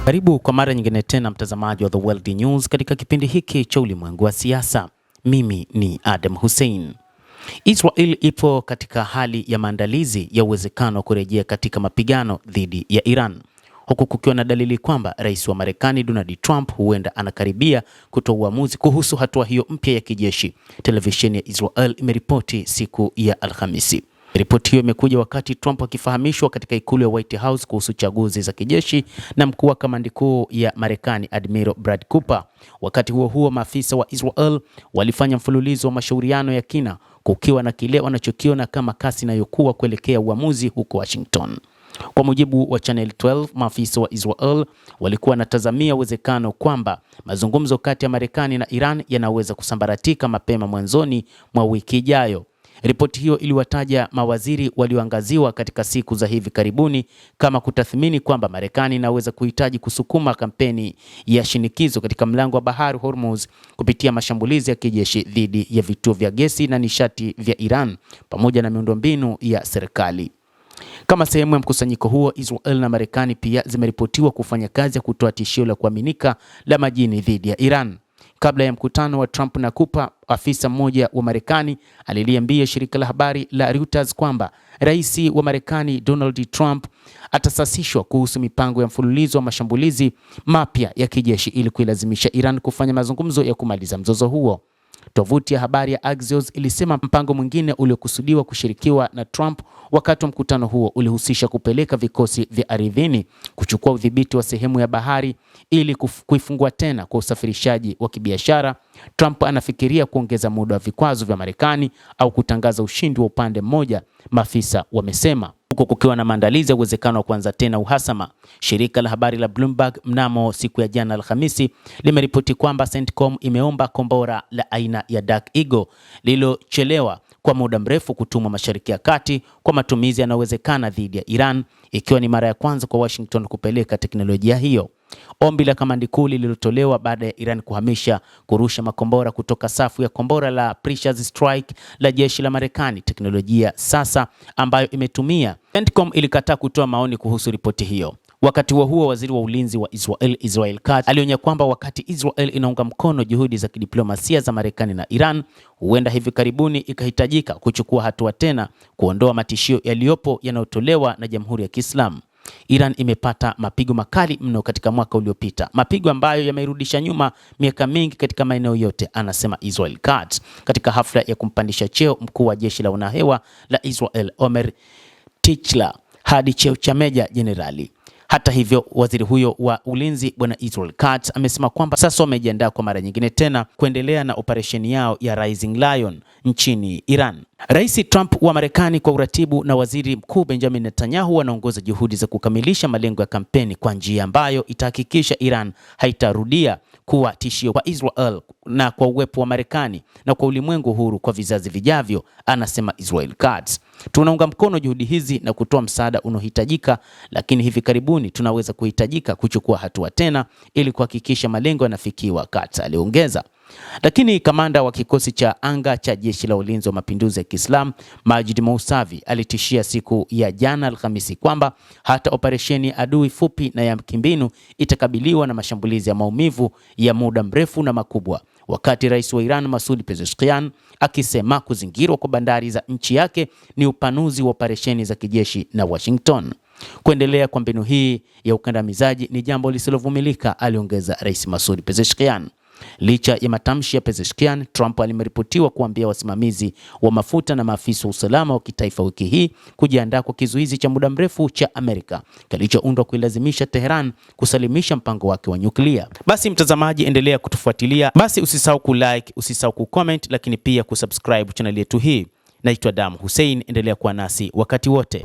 Karibu kwa mara nyingine tena mtazamaji wa The World News katika kipindi hiki cha ulimwengu wa siasa. Mimi ni Adam Hussein. Israel ipo katika hali ya maandalizi ya uwezekano wa kurejea katika mapigano dhidi ya Iran, huku kukiwa na dalili kwamba rais wa Marekani Donald Trump huenda anakaribia kutoa uamuzi kuhusu hatua hiyo mpya ya kijeshi. Televisheni ya Israel imeripoti siku ya Alhamisi. Ripoti hiyo imekuja wakati Trump akifahamishwa katika ikulu ya White House kuhusu chaguzi za kijeshi na mkuu wa kamandi kuu ya Marekani Admiral Brad Cooper. Wakati huo huo, maafisa wa Israel walifanya mfululizo wa mashauriano ya kina, kukiwa na kile wanachokiona kama kasi inayokuwa kuelekea uamuzi huko Washington. Kwa mujibu wa Channel 12, maafisa wa Israel walikuwa wanatazamia uwezekano kwamba mazungumzo kati ya Marekani na Iran yanaweza kusambaratika mapema mwanzoni mwa wiki ijayo. Ripoti hiyo iliwataja mawaziri walioangaziwa katika siku za hivi karibuni kama kutathmini kwamba Marekani inaweza kuhitaji kusukuma kampeni ya shinikizo katika mlango wa bahari Hormuz kupitia mashambulizi ya kijeshi dhidi ya vituo vya gesi na nishati vya Iran pamoja na miundombinu ya serikali. Kama sehemu ya mkusanyiko huo, Israel na Marekani pia zimeripotiwa kufanya kazi ya kutoa tishio la kuaminika la majini dhidi ya Iran. Kabla ya mkutano wa Trump na Cooper, afisa mmoja wa Marekani aliliambia shirika la habari la Reuters kwamba rais wa Marekani Donald Trump atasasishwa kuhusu mipango ya mfululizo wa mashambulizi mapya ya kijeshi ili kuilazimisha Iran kufanya mazungumzo ya kumaliza mzozo huo. Tovuti ya habari ya Axios ilisema mpango mwingine uliokusudiwa kushirikiwa na Trump wakati wa mkutano huo ulihusisha kupeleka vikosi vya ardhini kuchukua udhibiti wa sehemu ya bahari ili kuifungua tena kwa usafirishaji wa kibiashara. Trump anafikiria kuongeza muda wa vikwazo vya Marekani au kutangaza ushindi wa upande mmoja, maafisa wamesema, huko kukiwa na maandalizi ya uwezekano wa kuanza tena uhasama. Shirika la habari la Bloomberg mnamo siku ya jana Alhamisi limeripoti kwamba CENTCOM imeomba kombora la aina ya Dark Eagle lililochelewa kwa muda mrefu kutumwa Mashariki ya Kati kwa matumizi yanayowezekana dhidi ya Iran, ikiwa ni mara ya kwanza kwa Washington kupeleka teknolojia hiyo. Ombi la kamandi kuu lililotolewa baada ya Iran kuhamisha kurusha makombora kutoka safu ya kombora la Precious Strike la jeshi la Marekani, teknolojia sasa ambayo imetumia. CENTCOM ilikataa kutoa maoni kuhusu ripoti hiyo. Wakati huo waziri wa ulinzi wa Israel Katz alionya kwamba wakati Israel inaunga mkono juhudi za kidiplomasia za Marekani na Iran, huenda hivi karibuni ikahitajika kuchukua hatua tena kuondoa matishio yaliyopo yanayotolewa na Jamhuri ya Kiislamu. Iran imepata mapigo makali mno katika mwaka uliopita, mapigo ambayo yamerudisha nyuma miaka mingi katika maeneo yote, anasema Israel Katz katika hafla ya kumpandisha cheo mkuu wa jeshi la wanahewa la Israel Omer Tichler hadi cheo cha meja jenerali. Hata hivyo, waziri huyo wa ulinzi bwana Israel Katz amesema kwamba sasa wamejiandaa kwa mara nyingine tena kuendelea na operesheni yao ya Rising Lion nchini Iran. Rais Trump wa Marekani kwa uratibu na waziri mkuu Benjamin Netanyahu wanaongoza juhudi za kukamilisha malengo ya kampeni kwa njia ambayo itahakikisha Iran haitarudia kuwa tishio kwa Israel na kwa uwepo wa Marekani na kwa ulimwengu huru kwa vizazi vijavyo, anasema Israel Katz. Tunaunga mkono juhudi hizi na kutoa msaada unaohitajika, lakini hivi karibuni tunaweza kuhitajika kuchukua hatua tena ili kuhakikisha malengo yanafikiwa, Katz aliongeza. Lakini kamanda wa kikosi cha anga cha jeshi la ulinzi wa mapinduzi ya Kiislamu Majid Mousavi alitishia siku ya jana Alhamisi kwamba hata operesheni adui fupi na ya kimbinu itakabiliwa na mashambulizi ya maumivu ya muda mrefu na makubwa, wakati rais wa Iran Masoud Pezeshkian akisema kuzingirwa kwa bandari za nchi yake ni upanuzi wa operesheni za kijeshi na Washington. Kuendelea kwa mbinu hii ya ukandamizaji ni jambo lisilovumilika, aliongeza rais Masoud Pezeshkian. Licha ya matamshi ya Pezeshkian, Trump alimeripotiwa kuambia wasimamizi wa mafuta na maafisa wa usalama wa kitaifa wiki hii kujiandaa kwa kizuizi cha muda mrefu cha Amerika kilichoundwa kuilazimisha Tehran kusalimisha mpango wake wa nyuklia. Basi mtazamaji, endelea kutufuatilia. Basi usisahau kulike, usisahau kucomment, lakini pia kusubscribe channel yetu hii. Naitwa Adam Hussein, endelea kuwa nasi wakati wote.